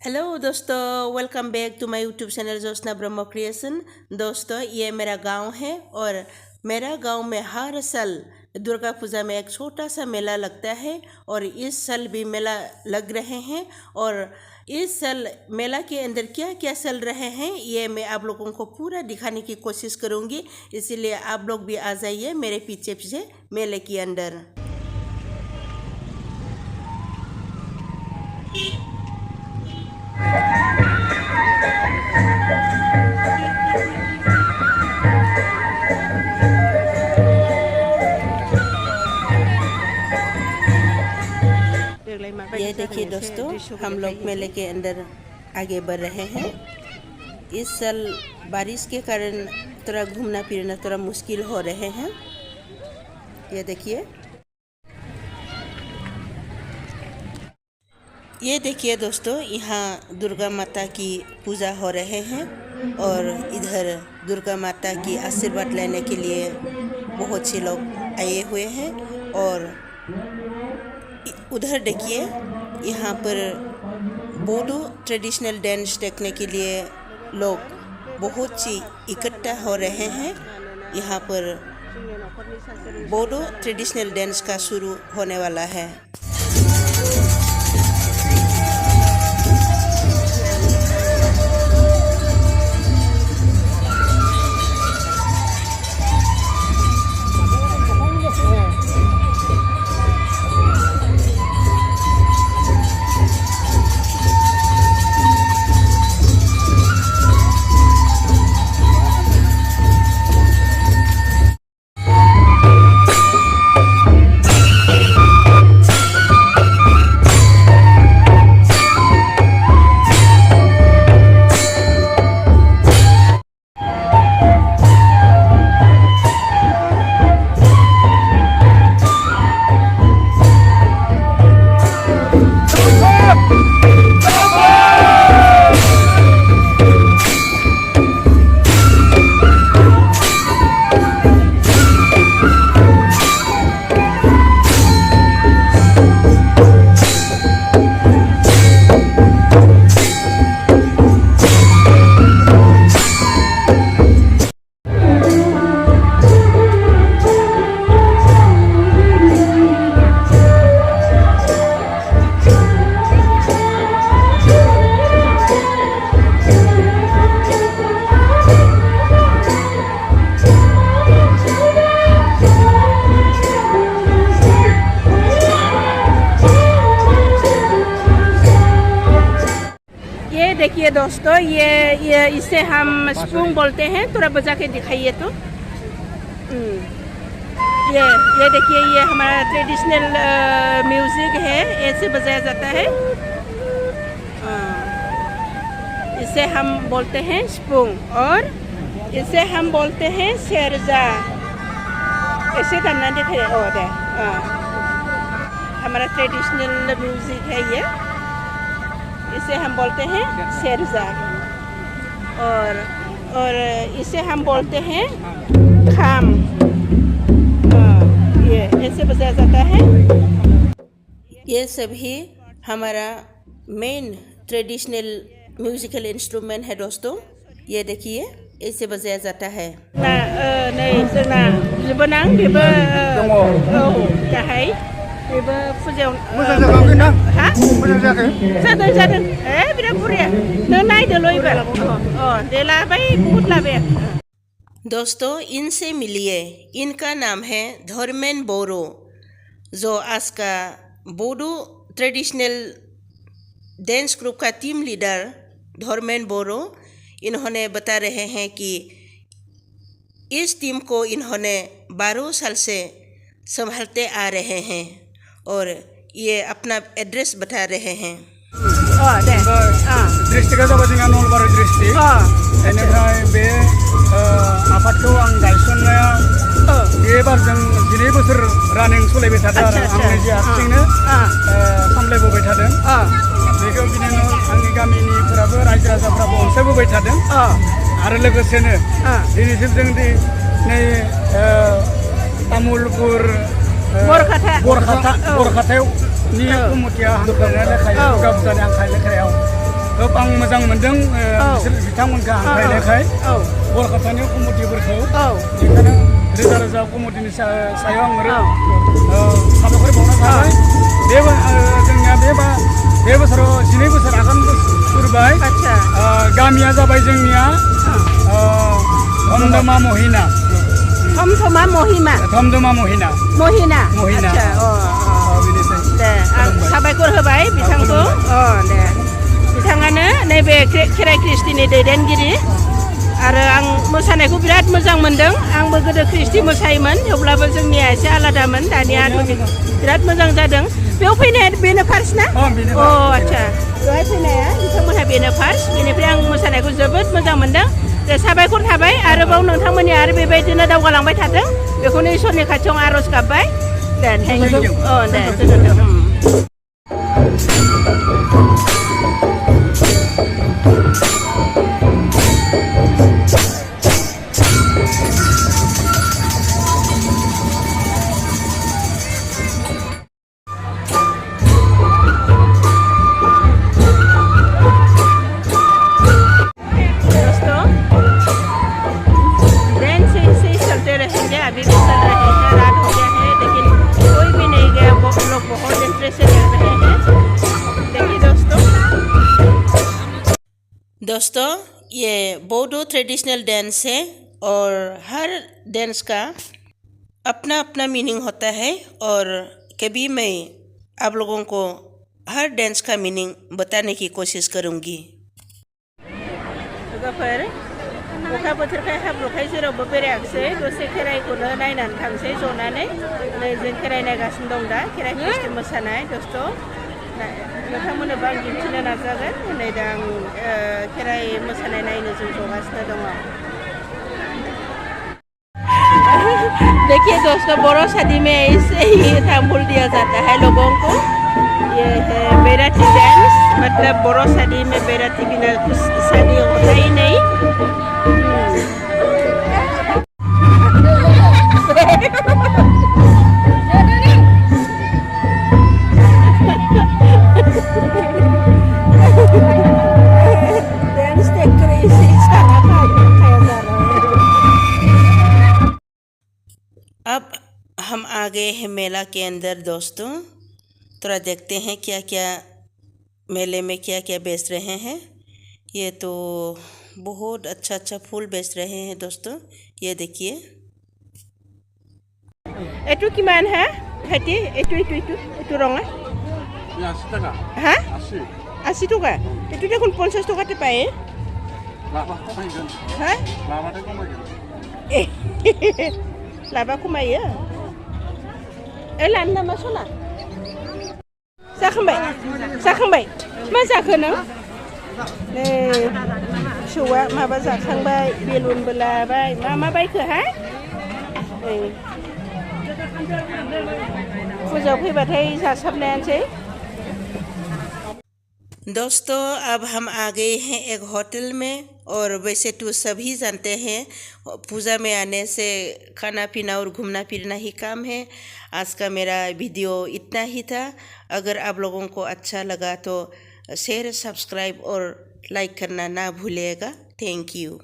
Hello दोस्तों, welcome back to my YouTube channel Jyotsna Brahma creation. दोस्तों, ये मेरा गांव है और मेरा गांव में हर साल दुर्गा पूजा में एक छोटा सा मेला लगता है और इस साल भी मेला लग रहे हैं। और इस साल मेला के अंदर क्या क्या चल रहे हैं ये मैं आप लोगों को पूरा दिखाने की कोशिश करूंगी, इसीलिए आप लोग भी आ जाइए मेरे पीछे पीछे मेले के अंदर। ये देखिए दोस्तों, हम लोग मेले के अंदर आगे बढ़ रहे हैं। इस साल बारिश के कारण थोड़ा घूमना फिरना थोड़ा मुश्किल हो रहे हैं। ये देखिए दोस्तों, यहाँ दुर्गा माता की पूजा हो रहे हैं और इधर दुर्गा माता की आशीर्वाद लेने के लिए बहुत से लोग आए हुए हैं। और उधर देखिए, यहाँ पर बोडो ट्रेडिशनल डांस देखने के लिए लोग बहुत सी इकट्ठा हो रहे हैं। यहाँ पर बोडो ट्रेडिशनल डांस का शुरू होने वाला है। देखिए दोस्तों, ये इसे हम स्पून बोलते हैं। थोड़ा बजा के दिखाइए तो। ये देखिए, ये हमारा ट्रेडिशनल म्यूजिक है, ऐसे बजाया जाता है। इसे हम बोलते हैं स्पून और इसे हम बोलते हैं शेरजा। ऐसे करना दिखाइए। और हमारा ट्रेडिशनल म्यूजिक है ये, इसे हम बोलते हैं शेरजा। और इसे हम बोलते हैं खाम। ये ऐसे बजाया जाता है। ये सभी हमारा मेन ट्रेडिशनल म्यूजिकल इंस्ट्रूमेंट है दोस्तों। ये देखिए, ऐसे बजाया जाता है। नहीं जोंना बनांग बेबो गाहाय बेबो फुजायाव मोजां जागोन ना? हा मोजां जागोन जादों। बिराद बुरिया नों नायदोल' एबार। दे लाबाय, बहुत लाबाय। दोस्तों, इनसे मिलिए। इनका नाम है धर्मेन बोरो, जो आज का बोडो ट्रेडिशनल डांस ग्रुप का टीम लीडर धर्मेन बोरो। इन्होंने बता रहे हैं कि इस टीम को इन्होंने 12 साल से संभालते आ रहे हैं और ये अपना एड्रेस बता रहे हैं। डिस्ट्रिक्टआ जाबाय जोंहा नलबारि डिस्ट्रिक्ट। बेनिफ्राय बे आफादखौ आं गायसननाया एबार जों 12 बोसोर रानिं सलायबाय थादों आरो आं निजे हारसिंनो सामलायबोबाय थादों। बेखौ बिदिनो आंनि गामिनिफोराबो रायजो राजाफ्राबो अनसायबोबाय थादों। आरो लोगोसेनो दिनैसिम जों नै तामुलपुर बरखातायाव नि कमिटिया हांख्रायनाय लेखायाव दुर्गा फुजानि हांख्रायनाय लेखायाव खोब आं मोजां मोनदों बिसोर बिथांमोनखौ हांख्रायनायखाय बरपेटानि कमिटिफोरखौ बेखायनो रोजा रोजा कमिटिनि सायाव आं साबायखर बावनाय थाबाय जोंनिया बे बोसोराव 12 बोसोर आगान सुरबाय गामिया जाबाय जोंनिया धमधमा महिना दे आं साबायखर होबाय बिथांखौ दे बिथाङानो नैबे खेराइ ख्रिस्टिनि दैदेनगिरि आरो आं मोसानायखौ बिराद मोजां मोनदों आंबो गोदो ख्रिस्टि मोसायोमोन अब्लाबो जोंनिया एसे आलादामोन दानिया बिराद मोजां जादों बेयाव फैनाया बेनो फार्स्ट ना आच्छा बेवहाय फैनाया बिथांमोनहा बेनो फार्स्ट बेनिफ्राय आं मोसानायखौ जोबोद मोजां मोनदों दे साबायखर थाबाय आरोबाव नोंथांमोननि आरो बेबायदिनो दावगालांबाय थाथों बेखौनो इसोरनि खाथियाव आर'ज गाबबाय दे थेंक इउ दे गोजोन्थों अभी भी चल रहे हैं रात हो गया है लेकिन कोई भी नहीं गया वो लोग बहुत इंटरेस्ट से चल रहे हैं देखिए दोस्तों ये बोडो ट्रेडिशनल डांस है और हर डांस का अपना अपना मीनिंग होता है और कभी मैं आप लोगों को हर डांस का मीनिंग बताने की कोशिश करूँगी अखा बोथोरखाय हाब्रुखाय जेरावबो बेरायाखिसै दसे खेराइखौनो नायनानै थांसै जनानै नै जों खेराइ नायगासिनो दं दा खेराइ ख्रिस्टि मोसानाय दस्त' नोंथांमोननोबो आं दिन्थिनो नाजागोन नै दा आं खेराइ मोसानाय नायनो जों जगासिनो दङ देखिए दोस्तों बोरो शादी में ऐसे ही तांबुल दिया जाता है लोगों को ये है बैराती डांस मतलब बोरो शादी में बैराती बिना कुछ शादी होता ही नहीं अब हम आ गए हैं मेला के अंदर दोस्तों थोड़ा देखते हैं क्या क्या मेले में क्या क्या बेच रहे हैं ये तो बहुत अच्छा अच्छा फूल बेच रहे हैं दोस्तों ये देखिए एटू किमान है भाइटी एटू रंगा 80 টাকা हाँ 80 80 টাকা एटू देखुन 50 টাকাতে পায় लाबा खमायगोन हाँ लाबाथाय खमायगोन लाबा खमायो लानो नामा सना जाखांबाय मा जाखो नों नै फिसौआ माबा जाखांबाय बेलुनबो लाबाय मा बायखो हा फुजायाव फैबाथाय जासाबनायानोसै दोस्तों अब हम आ गए हैं एक होटल में और वैसे तो सभी जानते हैं पूजा में आने से खाना पीना और घूमना फिरना ही काम है आज का मेरा वीडियो इतना ही था अगर आप लोगों को अच्छा लगा तो शेयर सब्सक्राइब और लाइक करना ना भूलिएगा थैंक यू